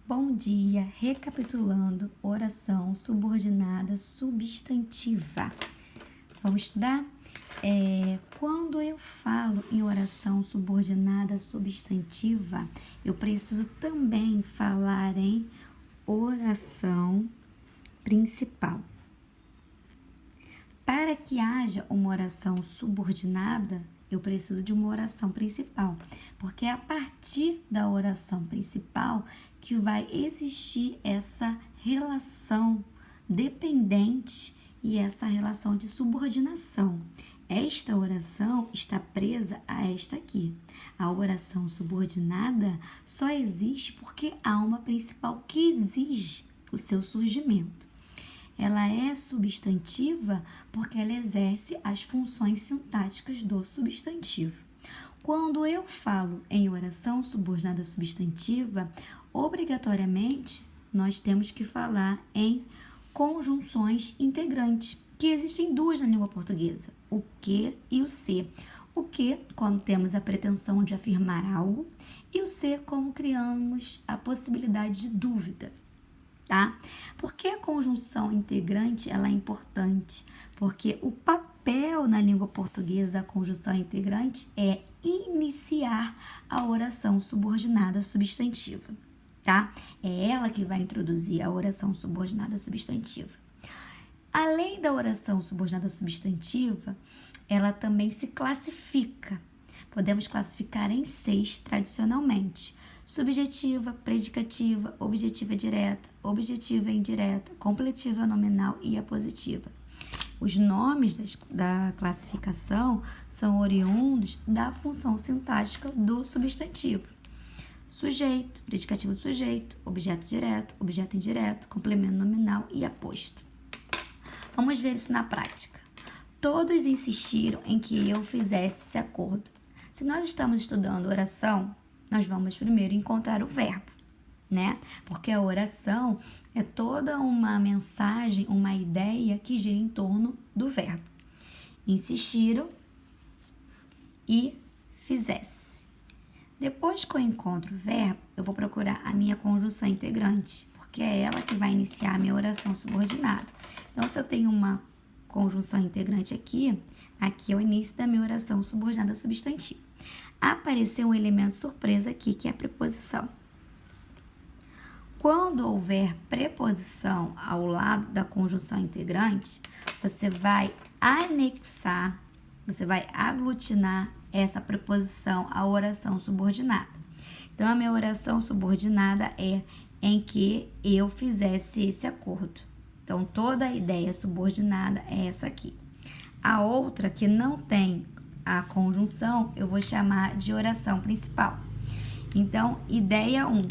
Bom dia, recapitulando, oração subordinada substantiva. Vamos estudar? Quando eu falo em oração subordinada substantiva, eu preciso também falar em oração principal. Para que haja uma oração subordinada, eu preciso de uma oração principal, porque é a partir da oração principal que vai existir essa relação dependente e essa relação de subordinação. Esta oração está presa a esta aqui. A oração subordinada só existe porque há uma principal que exige o seu surgimento. Ela é substantiva porque ela exerce as funções sintáticas do substantivo. Quando eu falo em oração subordinada substantiva, obrigatoriamente nós temos que falar em conjunções integrantes, que existem duas na língua portuguesa, o que e o se. O que, quando temos a pretensão de afirmar algo, e o se, como criamos a possibilidade de dúvida. Tá? Por que a conjunção integrante ela é importante? Porque o papel na língua portuguesa da conjunção integrante é iniciar a oração subordinada substantiva, tá? É ela que vai introduzir a oração subordinada substantiva. Além da oração subordinada substantiva, ela também se classifica. Podemos classificar em 6 tradicionalmente: subjetiva, predicativa, objetiva direta, objetiva indireta, completiva nominal e apositiva. Os nomes da classificação são oriundos da função sintática do substantivo. Sujeito, predicativo do sujeito, objeto direto, objeto indireto, complemento nominal e aposto. Vamos ver isso na prática. Todos insistiram em que eu fizesse esse acordo. Se nós estamos estudando oração, nós vamos primeiro encontrar o verbo, né? Porque a oração é toda uma mensagem, uma ideia que gira em torno do verbo. Insistiram e fizesse. Depois que eu encontro o verbo, eu vou procurar a minha conjunção integrante, porque é ela que vai iniciar a minha oração subordinada. Então, se eu tenho uma conjunção integrante aqui é o início da minha oração subordinada substantiva. Apareceu um elemento surpresa aqui, que é a preposição. Quando houver preposição ao lado da conjunção integrante, você vai anexar, você vai aglutinar essa preposição à oração subordinada. Então, a minha oração subordinada é em que eu fizesse esse acordo. Então, toda a ideia subordinada é essa aqui. A outra, que não tem a conjunção, eu vou chamar de oração principal. Então, ideia 1,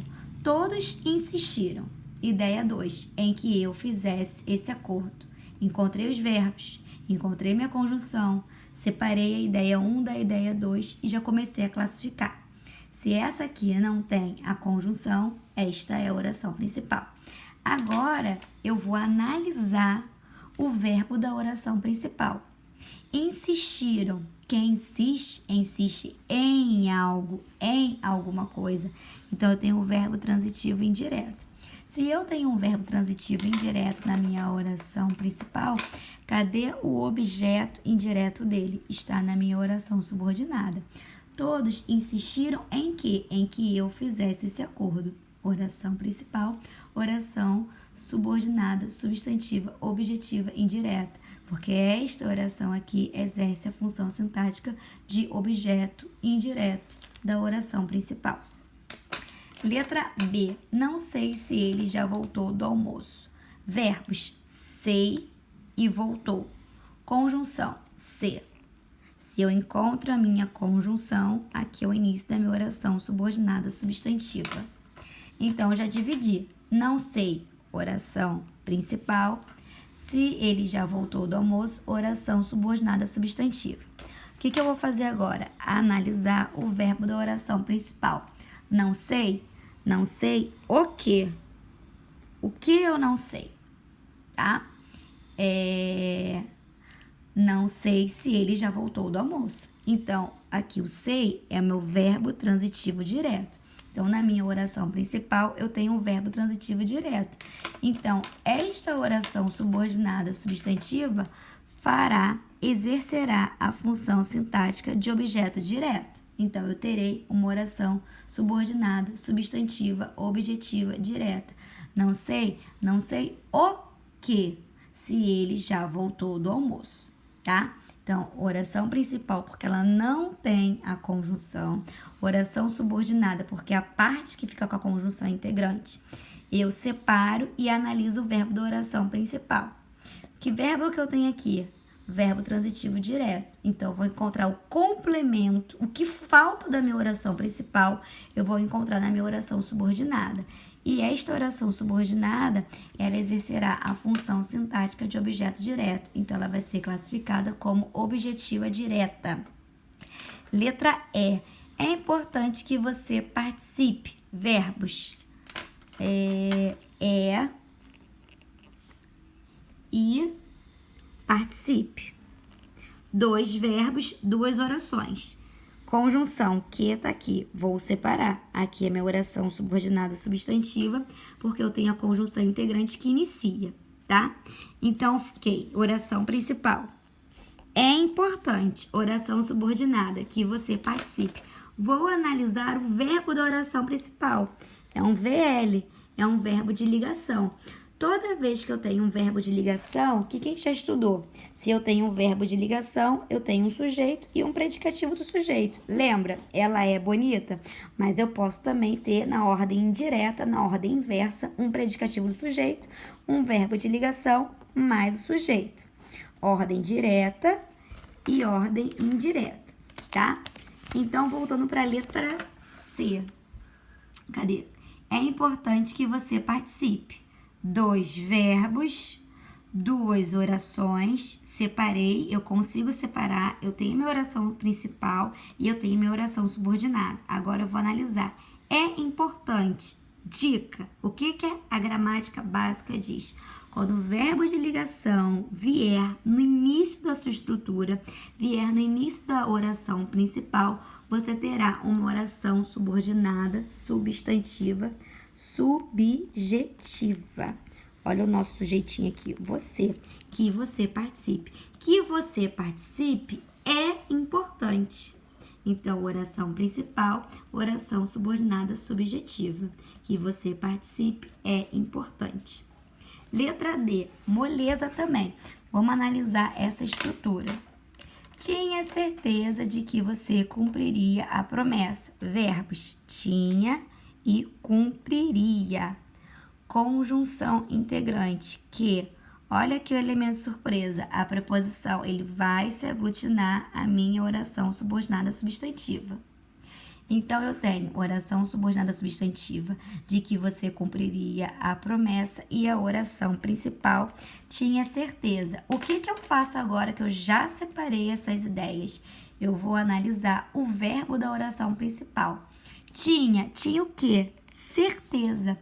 todos insistiram. Ideia 2, em que eu fizesse esse acordo. Encontrei os verbos, encontrei minha conjunção, separei a ideia 1 da ideia 2 e já comecei a classificar. Se essa aqui não tem a conjunção, esta é a oração principal. Agora, eu vou analisar o verbo da oração principal. Insistiram. Quem insiste em algo, em alguma coisa. Então, eu tenho o verbo transitivo indireto. Se eu tenho um verbo transitivo indireto na minha oração principal, cadê o objeto indireto dele? Está na minha oração subordinada. Todos insistiram em quê? Em que eu fizesse esse acordo. Oração principal, oração subordinada, substantiva, objetiva, indireta. Porque esta oração aqui exerce a função sintática de objeto indireto da oração principal. Letra B. Não sei se ele já voltou do almoço. Verbos: sei e voltou. Conjunção: se. Se eu encontro a minha conjunção, aqui é o início da minha oração subordinada substantiva. Então, eu já dividi. Não sei, oração principal. Se ele já voltou do almoço, oração subordinada substantiva. O que eu vou fazer agora? Analisar o verbo da oração principal. Não sei o quê? O que eu não sei, tá? Não sei se ele já voltou do almoço. Então, aqui o sei é meu verbo transitivo direto. Então, na minha oração principal, eu tenho um verbo transitivo direto. Então, esta oração subordinada substantiva exercerá a função sintática de objeto direto. Então, eu terei uma oração subordinada substantiva objetiva direta. Não sei o que, se ele já voltou do almoço, tá? Então, oração principal, porque ela não tem a conjunção. Oração subordinada, porque a parte que fica com a conjunção é integrante. Eu separo e analiso o verbo da oração principal. Que verbo que eu tenho aqui? Verbo transitivo direto. Então, eu vou encontrar o complemento, o que falta da minha oração principal, eu vou encontrar na minha oração subordinada. E esta oração subordinada, ela exercerá a função sintática de objeto direto. Então, ela vai ser classificada como objetiva direta. Letra E. É importante que você participe. Verbos. E participe. 2 verbos, 2 orações. Conjunção, que tá aqui, vou separar. Aqui é minha oração subordinada substantiva, porque eu tenho a conjunção integrante que inicia, tá? Então, fiquei, oração principal. É importante, oração subordinada, que você participe. Vou analisar o verbo da oração principal. É um VL, é um verbo de ligação. Toda vez que eu tenho um verbo de ligação, o que a gente já estudou? Se eu tenho um verbo de ligação, eu tenho um sujeito e um predicativo do sujeito. Lembra? Ela é bonita, mas eu posso também ter na ordem indireta, na ordem inversa, um predicativo do sujeito, um verbo de ligação mais o sujeito. Ordem direta e ordem indireta, tá? Então, voltando para a letra C. Cadê? É importante que você participe. 2 verbos, 2 orações, separei, eu consigo separar, eu tenho minha oração principal e eu tenho minha oração subordinada. Agora eu vou analisar. É importante, dica, o que a gramática básica diz? Quando o verbo de ligação vier no início da sua estrutura, vier no início da oração principal, você terá uma oração subordinada, substantiva, subjetiva. Olha o nosso sujeitinho aqui, você, que você participe. Que você participe é importante. Então, oração principal, oração subordinada subjetiva. Que você participe é importante. Letra D, moleza também. Vamos analisar essa estrutura. Tinha certeza de que você cumpriria a promessa. Verbos, tinha e cumpriria. Conjunção integrante, que, olha aqui o elemento surpresa, a preposição, ele vai se aglutinar à minha oração subordinada substantiva. Então, eu tenho oração subordinada substantiva de que você cumpriria a promessa e a oração principal tinha certeza. O que eu faço agora que eu já separei essas ideias? Eu vou analisar o verbo da oração principal. Tinha o quê? Certeza.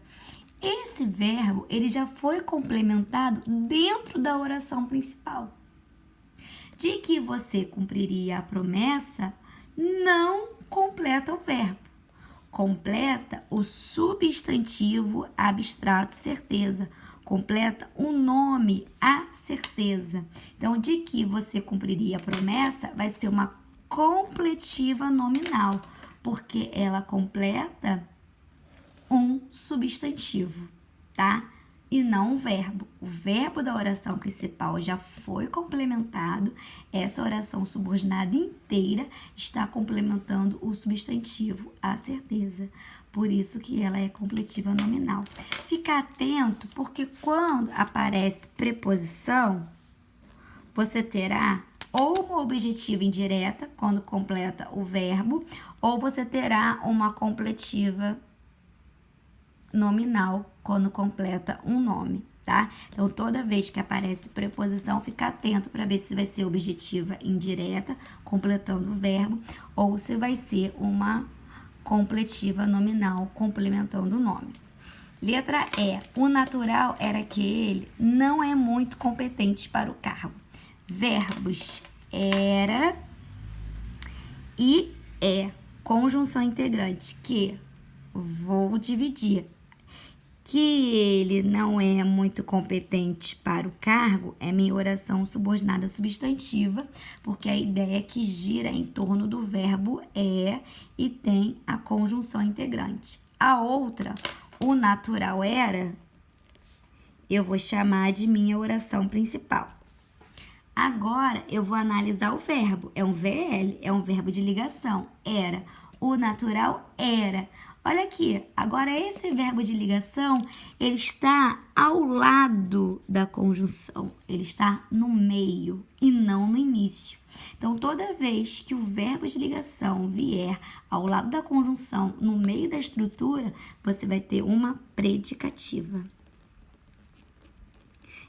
Esse verbo, ele já foi complementado dentro da oração principal. De que você cumpriria a promessa, não completa o verbo. Completa o substantivo abstrato certeza. Completa o nome a certeza. Então, de que você cumpriria a promessa, vai ser uma completiva nominal, porque ela completa um substantivo, tá? E não um verbo. O verbo da oração principal já foi complementado. Essa oração subordinada inteira está complementando o substantivo, a certeza. Por isso que ela é completiva nominal. Fica atento, porque quando aparece preposição, você terá ou uma objetiva indireta, quando completa o verbo, ou você terá uma completiva nominal quando completa um nome, tá? Então, toda vez que aparece preposição, fica atento para ver se vai ser objetiva indireta, completando o verbo, ou se vai ser uma completiva nominal, complementando o nome. Letra E. O natural era que ele não é muito competente para o cargo. Verbos era e é. Conjunção integrante, que vou dividir. Que ele não é muito competente para o cargo é minha oração subordinada substantiva, porque a ideia é que gira em torno do verbo é e tem a conjunção integrante. A outra, o natural era, eu vou chamar de minha oração principal. Agora eu vou analisar o verbo. É um VL, é um verbo de ligação. Era. O natural era. Olha aqui, agora esse verbo de ligação, ele está ao lado da conjunção, ele está no meio e não no início. Então, toda vez que o verbo de ligação vier ao lado da conjunção, no meio da estrutura, você vai ter uma predicativa.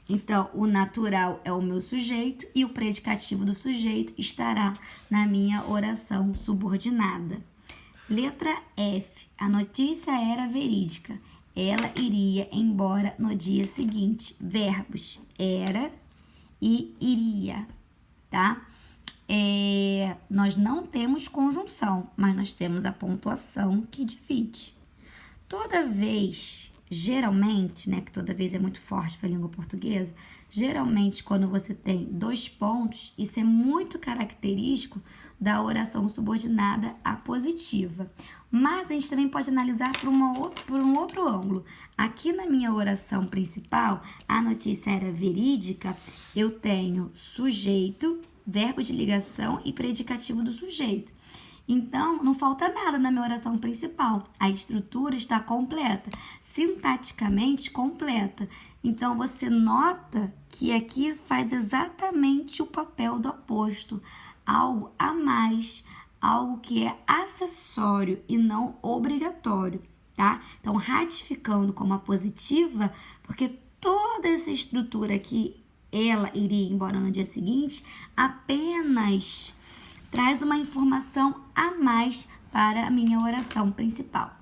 Então, o natural é o meu sujeito e o predicativo do sujeito estará na minha oração subordinada. Letra F. A notícia era verídica. Ela iria embora no dia seguinte. Verbos era e iria, tá? Nós não temos conjunção, mas nós temos a pontuação que divide. Toda vez, geralmente, né, que toda vez é muito forte para a língua portuguesa, geralmente quando você tem 2 pontos, isso é muito característico da oração subordinada apositiva. Mas a gente também pode analisar por um outro ângulo. Aqui na minha oração principal, a notícia era verídica, eu tenho sujeito, verbo de ligação e predicativo do sujeito. Então, não falta nada na minha oração principal. A estrutura está completa, sintaticamente completa. Então, você nota que aqui faz exatamente o papel do aposto, algo a mais, algo que é acessório e não obrigatório, tá? Então, ratificando como a positiva, porque toda essa estrutura aqui, ela iria embora no dia seguinte, apenas traz uma informação a mais para a minha oração principal.